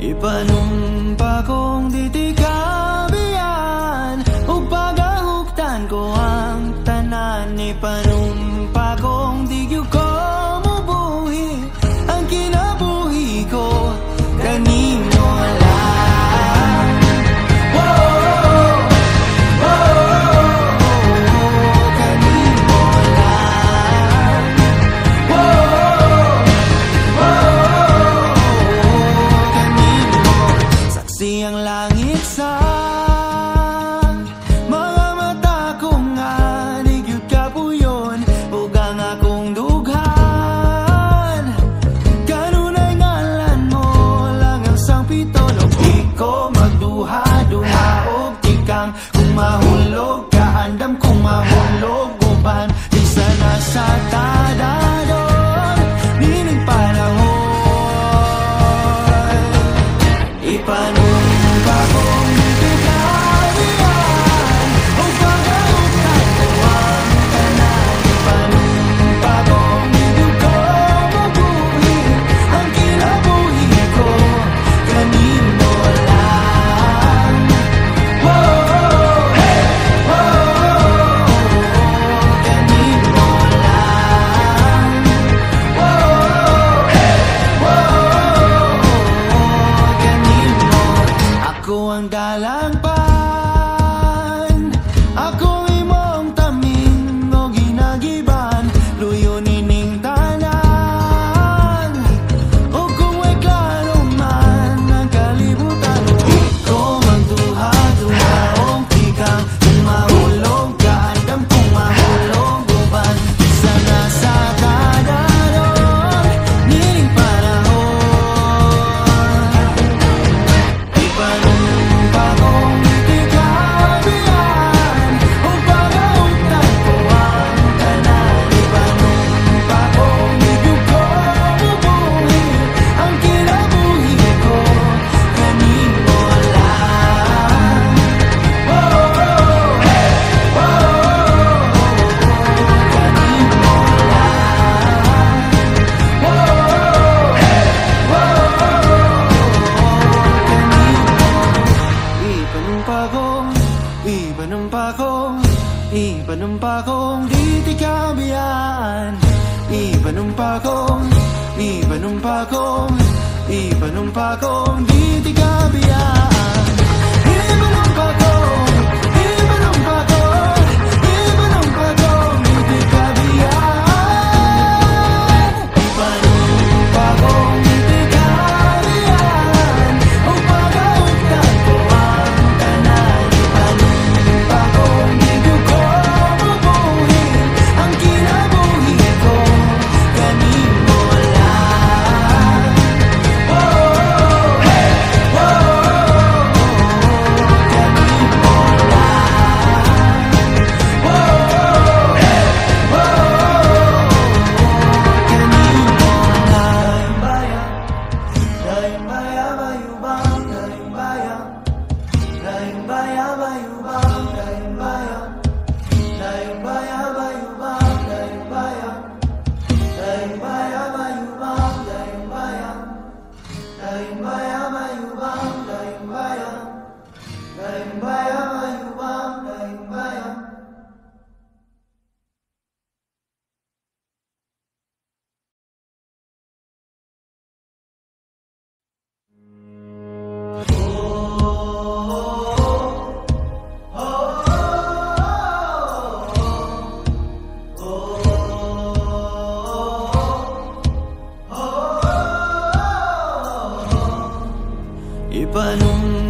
Ipanumpa kong ditikabian ug pagahugtan ko ang tanan. Ipanumpa kong di gyud ko mubuhi ang kinabuhi ko kanimo lang. Kanimo lang. Kanimo saksi ang langit sa mga mata ko nga di gyud kapuyon ug ang akong dughan kanunay ngalan mo lang ang sangpiton. Og di ko magduha-duha og tikang kung mahulog ka andam kung mahulog uban di sana sa tadadon nining panahon. Ipanumpa kong ditikabian ug pagahugtan ko ang tanan. Ipanumpa kong di gyud ko mabuhi ang kinabuhi ko kanimo lang. Kanimo lang. Kanimo ako ang dalangpan, ako imong taming o ginagiban, luyo nining tanan. O kung way klaro man ang kalibutan, di ko magduha-duha og tikang kung mahulog ka andam kung mahulog uban isa na sa tadadon nining panahon. Ipanumpa kong ditikabian ug pagahugtan ko ang tanan. Ipanumpa kong di gyud ko mubuhi ang kinabuhi ko kanimo lang. Ipanumpa kong ditikabian. Ipanumpa kong ditikabian. Ipanumpa kong ditikabian. Ipanumpa kong ditikabian ug pagahugtan ko ang tanan. Ipanumpa kong di gyud ko mabuhi ang kinabuhi ko kanimo lang. Ipanumpa